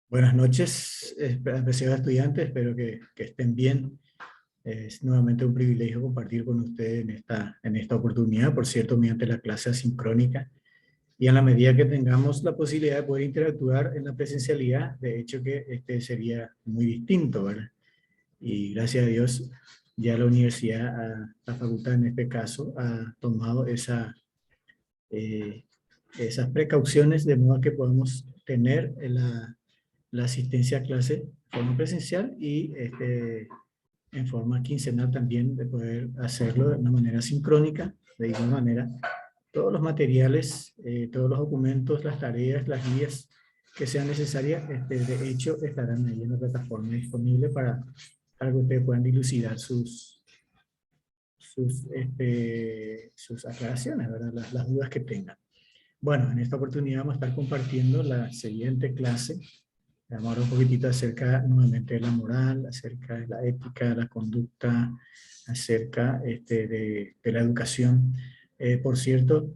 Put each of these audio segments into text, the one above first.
Buenas noches, apreciados estudiantes, espero que estén bien. Es nuevamente un privilegio compartir con ustedes en esta oportunidad, por cierto, mediante la clase asincrónica. Y en la medida que tengamos la posibilidad de poder interactuar en la presencialidad, de hecho que este sería muy distinto, ¿verdad? Y gracias a Dios, ya la universidad, la facultad en este caso, ha tomado eh, esas precauciones de modo que podemos tener la asistencia a clase de forma presencial y en forma quincenal también de poder hacerlo de una manera sincrónica, de igual manera. Todos los materiales, todos los documentos, las tareas, las guías que sean necesarias, de hecho, estarán ahí en la plataforma disponible para que ustedes puedan dilucidar sus aclaraciones, ¿verdad? Las dudas que tengan. Bueno, en esta oportunidad vamos a estar compartiendo la siguiente clase. Vamos a hablar un poquitito acerca nuevamente de la moral, acerca de la ética, la conducta, acerca de la educación. Por cierto,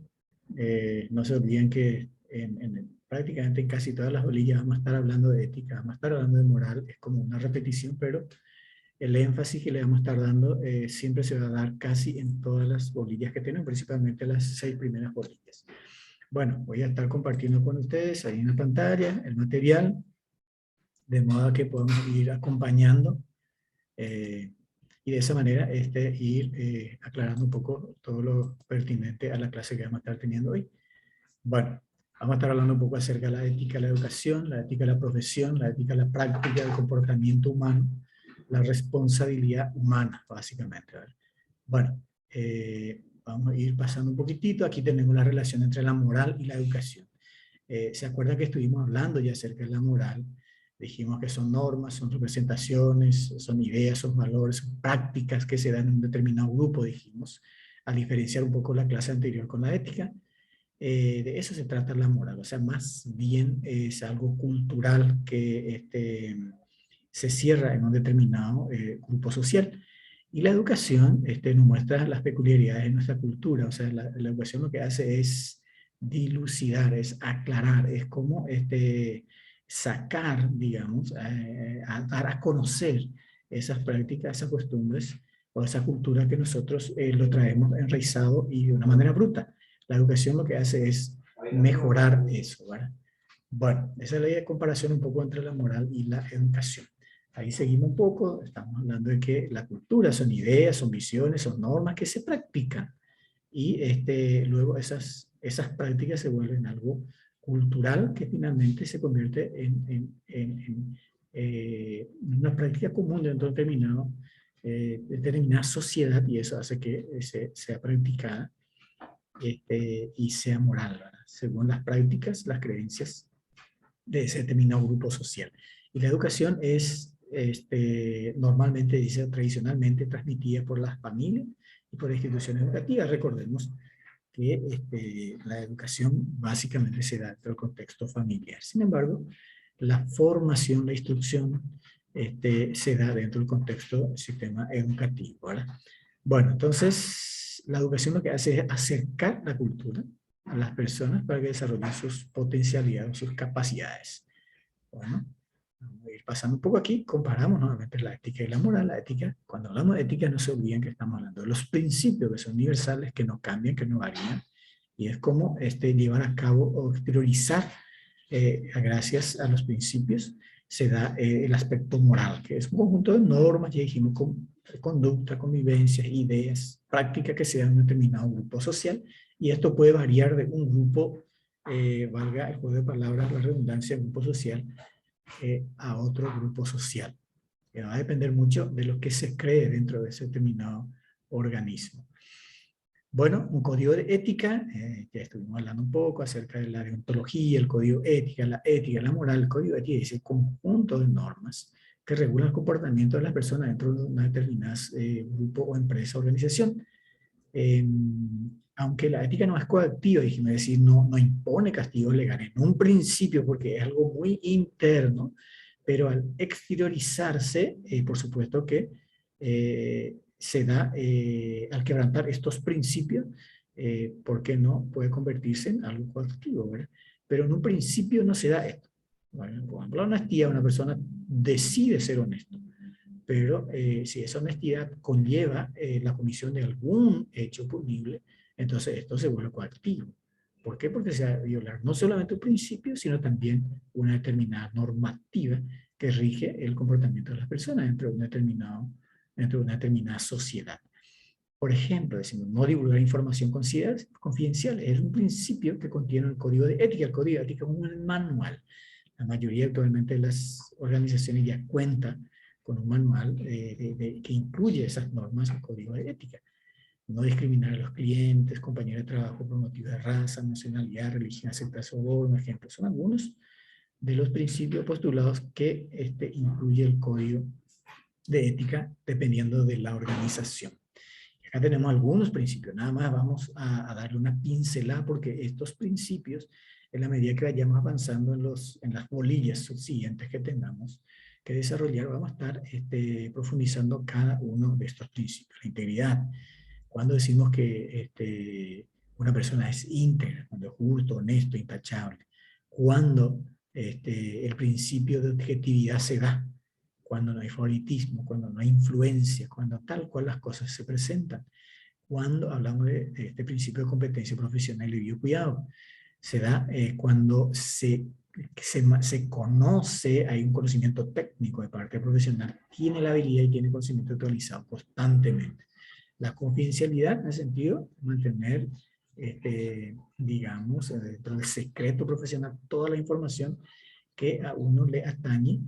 no se olviden que prácticamente en casi todas las bolillas vamos a estar hablando de ética, vamos a estar hablando de moral, es como una repetición, pero el énfasis que le vamos a estar dando siempre se va a dar casi en todas las bolillas que tienen, principalmente las 6 primeras bolillas. Bueno, voy a estar compartiendo con ustedes ahí en la pantalla el material, de modo que podamos ir acompañando eh, y de esa manera ir aclarando un poco todo lo pertinente a la clase que vamos a estar teniendo hoy. Bueno, vamos a estar hablando un poco acerca de la ética de la educación, la ética de la profesión, la ética de la práctica del comportamiento humano, la responsabilidad humana, básicamente. ¿Verdad? Bueno, vamos a ir pasando un poquitito. Aquí tenemos la relación entre la moral y la educación. ¿Se acuerdan que estuvimos hablando ya acerca de la moral? Dijimos que son normas, son representaciones, son ideas, son valores, son prácticas que se dan en un determinado grupo, dijimos, a diferenciar un poco la clase anterior con la ética. De eso se trata la moral, o sea, más bien es algo cultural que se cierra en un determinado grupo social. Y la educación nos muestra las peculiaridades de nuestra cultura, o sea, la educación lo que hace es dilucidar, es aclarar, es como sacar, digamos, a dar a conocer esas prácticas, esas costumbres o esa cultura que nosotros lo traemos enraizado y de una manera bruta. La educación lo que hace es mejorar eso, ¿verdad? Bueno, esa es la comparación un poco entre la moral y la educación. Ahí seguimos un poco, estamos hablando de que la cultura son ideas, son visiones, son normas que se practican y luego esas prácticas se vuelven algo cultural que finalmente se convierte en una práctica común dentro de determinada sociedad y eso hace que sea practicada y sea moral, ¿verdad? Según las prácticas, las creencias de ese determinado grupo social. Y la educación es normalmente, dice tradicionalmente, transmitida por las familias y por instituciones educativas. Recordemos que la educación básicamente se da dentro del contexto familiar. Sin embargo, la formación, la instrucción, se da dentro del contexto del sistema educativo, ¿verdad? Bueno, entonces, la educación lo que hace es acercar la cultura a las personas para que desarrollen sus potencialidades, sus capacidades. Bueno, vamos a ir pasando un poco aquí, comparamos nuevamente la ética y la moral. La ética, cuando hablamos de ética no se olviden que estamos hablando de los principios que son universales, que no cambian, que no varían, y es como llevar a cabo o exteriorizar, gracias a los principios, se da el aspecto moral, que es un conjunto de normas, ya dijimos, conducta, convivencia, ideas, prácticas que se dan en un determinado grupo social, y esto puede variar de un grupo, valga el juego de palabras, la redundancia, grupo social, a otro grupo social. Que va a depender mucho de lo que se cree dentro de ese determinado organismo. Bueno, un código de ética, ya estuvimos hablando un poco acerca de la deontología, el código ética, la moral. El código ética es el conjunto de normas que regulan el comportamiento de las personas dentro de una determinada grupo o empresa o organización. Eh, Aunque la ética no es coactiva, dijimos, es decir, no impone castigos legales en un principio porque es algo muy interno, pero al exteriorizarse, por supuesto que se da, al quebrantar estos principios, ¿por qué no? Puede convertirse en algo coactivo, ¿verdad? Pero en un principio no se da esto. Bueno, por ejemplo, la honestidad, una persona decide ser honesto, pero si esa honestidad conlleva la comisión de algún hecho punible, entonces esto se vuelve coactivo. ¿Por qué? Porque se va a violar no solamente un principio, sino también una determinada normativa que rige el comportamiento de las personas dentro de una determinada sociedad. Por ejemplo, decimos no divulgar información confidencial. Es un principio que contiene el código de ética. El código de ética es un manual. La mayoría actualmente de las organizaciones ya cuentan con un manual que incluye esas normas del código de ética. No discriminar a los clientes, compañeros de trabajo por motivos de raza, nacionalidad, religión, aceptar soborno, ejemplo. Son algunos de los principios postulados que incluye el código de ética dependiendo de la organización. Acá tenemos algunos principios, nada más vamos a darle una pincelada porque estos principios, en la medida que vayamos avanzando en las bolillas subsiguientes que tengamos que desarrollar, vamos a estar profundizando cada uno de estos principios. La integridad, cuando decimos que una persona es íntegra, cuando es justo, honesto, intachable, cuando el principio de objetividad se da, cuando no hay favoritismo, cuando no hay influencia, cuando tal cual las cosas se presentan. Cuando hablamos de este principio de competencia profesional y biocuidado, se da cuando se conoce, hay un conocimiento técnico de parte profesional, tiene la habilidad y tiene conocimiento actualizado constantemente. La confidencialidad, en el sentido, mantener, digamos, dentro del secreto profesional, toda la información que a uno le atañe,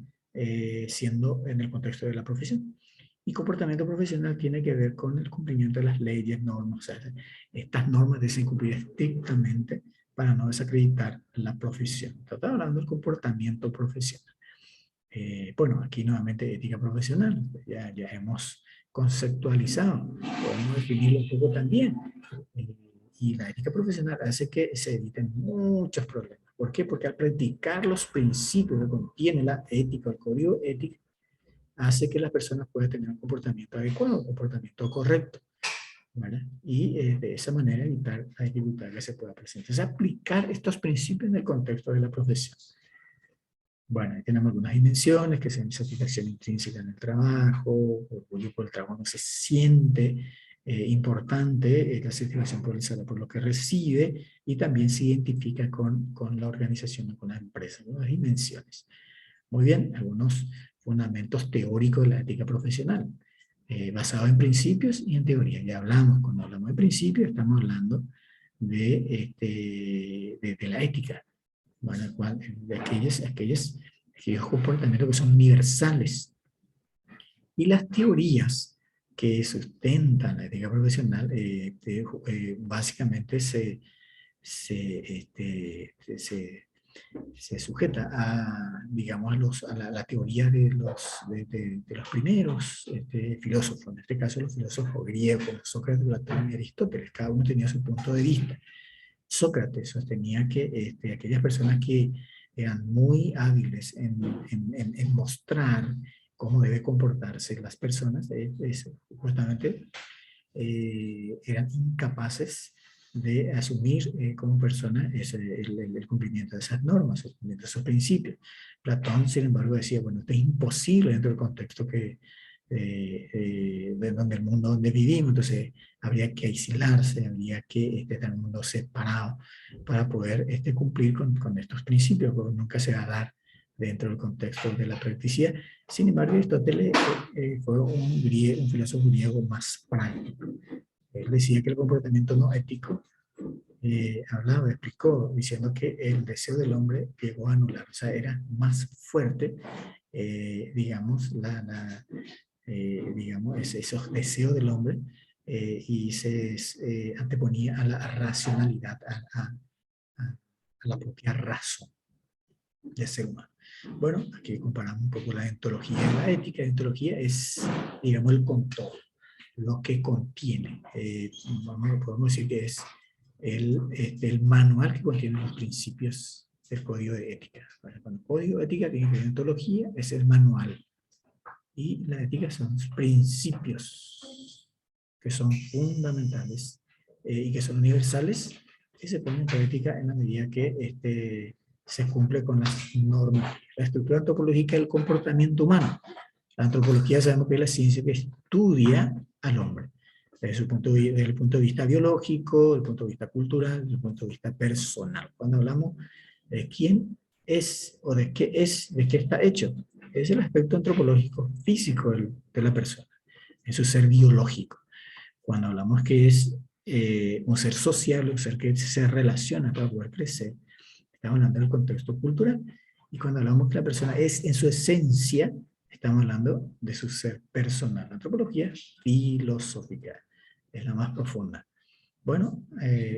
siendo en el contexto de la profesión. Y comportamiento profesional tiene que ver con el cumplimiento de las leyes, normas. O sea, estas normas deben cumplir estrictamente para no desacreditar la profesión. Estamos hablando del comportamiento profesional. Bueno, aquí nuevamente ética profesional. Ya hemos conceptualizado. Podemos definirlo un poco también. Y la ética profesional hace que se eviten muchos problemas. ¿Por qué? Porque al practicar los principios que contiene la ética, el código ético, hace que las personas puedan tener un comportamiento adecuado, un comportamiento correcto, ¿verdad? Y de esa manera evitar la dificultad que se pueda presentar. Es aplicar estos principios en el contexto de la profesión. Bueno, ahí tenemos algunas dimensiones, que son satisfacción intrínseca en el trabajo, orgullo por el trabajo no se siente importante, la satisfacción por lo que recibe, y también se identifica con la organización o con la empresa, algunas dimensiones. Muy bien, algunos fundamentos teóricos de la ética profesional, basado en principios y en teoría. Ya hablamos, cuando hablamos de principios, estamos hablando de la ética, bueno, de aquellos comportamientos que son universales. Y las teorías que sustentan la ética profesional básicamente se sujeta a, digamos, a la teoría de los primeros filósofos, en este caso los filósofos griegos, Sócrates, Platón y Aristóteles. Cada uno tenía su punto de vista. Sócrates sostenía que aquellas personas que eran muy hábiles en mostrar cómo debe comportarse las personas, justamente eran incapaces de asumir como persona el cumplimiento de esas normas, el cumplimiento de esos principios. Platón, sin embargo, decía, bueno, esto es imposible dentro del contexto de donde el mundo donde vivimos, entonces habría que aislarse, habría que estar en un mundo separado para poder cumplir con estos principios, porque nunca se va a dar dentro del contexto de la practicidad. Sin embargo, Aristóteles fue un filósofo griego más práctico. Él decía que el comportamiento no ético explicó, diciendo que el deseo del hombre llegó a anular, o sea, era más fuerte, digamos, esos deseos del hombre y se anteponía a la racionalidad, a la propia razón del ser humano. Bueno, aquí comparamos un poco la deontología y la ética. La deontología es, digamos, el control, lo que contiene. Podemos decir que es el manual que contiene los principios del código de ética. Cuando el código de ética tiene que ver deontología, es el manual. Y la ética son principios que son fundamentales y que son universales, que se ponen en práctica en la medida que se cumple con las normas. La estructura antropológica del comportamiento humano. La antropología sabemos que es la ciencia que estudia al hombre. Desde el punto de vista biológico, desde el punto de vista cultural, desde el punto de vista personal. Cuando hablamos de quién es o de qué está hecho, es el aspecto antropológico físico de la persona, es su ser biológico. Cuando hablamos que es un ser social, un ser que se relaciona para poder crecer, estamos hablando del contexto cultural. Y cuando hablamos que la persona es en su esencia, estamos hablando de su ser personal. La antropología filosófica es la más profunda. Bueno,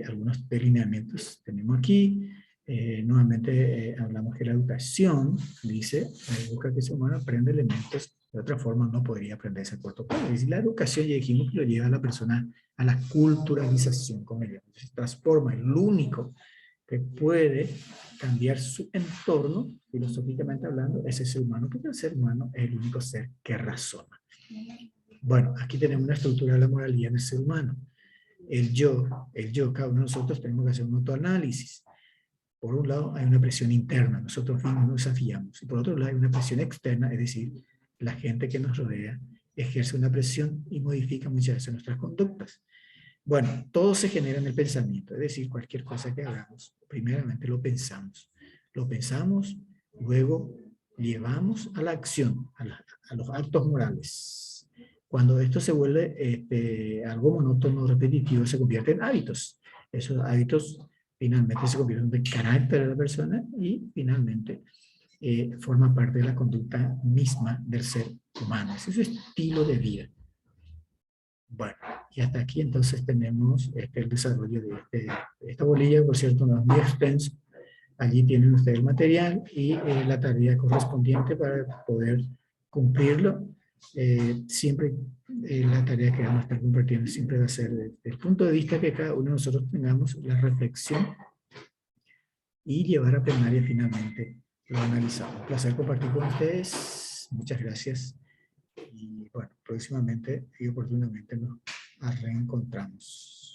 algunos delineamientos tenemos aquí. Nuevamente hablamos que la educación, dice, busca que el ser humano aprende elementos, de otra forma no podría aprenderse a corto plazo. Y la educación, ya dijimos que lo lleva a la persona a la culturalización, como ella se transforma. El único que puede cambiar su entorno, filosóficamente hablando, es el ser humano, porque el ser humano es el único ser que razona. Bueno, aquí tenemos una estructura de la moralidad en el ser humano. El yo, cada uno de nosotros tenemos que hacer un autoanálisis. Por un lado hay una presión interna, nosotros mismos nos desafiamos, y por otro lado hay una presión externa, es decir, la gente que nos rodea ejerce una presión y modifica muchas veces nuestras conductas. Bueno, todo se genera en el pensamiento, es decir, cualquier cosa que hagamos, primeramente lo pensamos, luego llevamos a la acción, a los actos morales. Cuando esto se vuelve algo monótono, repetitivo, se convierte en hábitos. Esos hábitos finalmente se convierten en carácter de la persona y finalmente forma parte de la conducta misma del ser humano. Ese es su estilo de vida. Bueno, y hasta aquí entonces tenemos el desarrollo de esta bolilla, por cierto, no es muy extenso. Allí tienen ustedes el material y la tarea correspondiente para poder cumplirlo. Siempre la tarea que vamos a estar compartiendo siempre va a ser desde el punto de vista que cada uno de nosotros tengamos la reflexión y llevar a plenaria finalmente lo analizado. Un placer compartir con ustedes. Muchas gracias. Y bueno, próximamente y oportunamente nos reencontramos.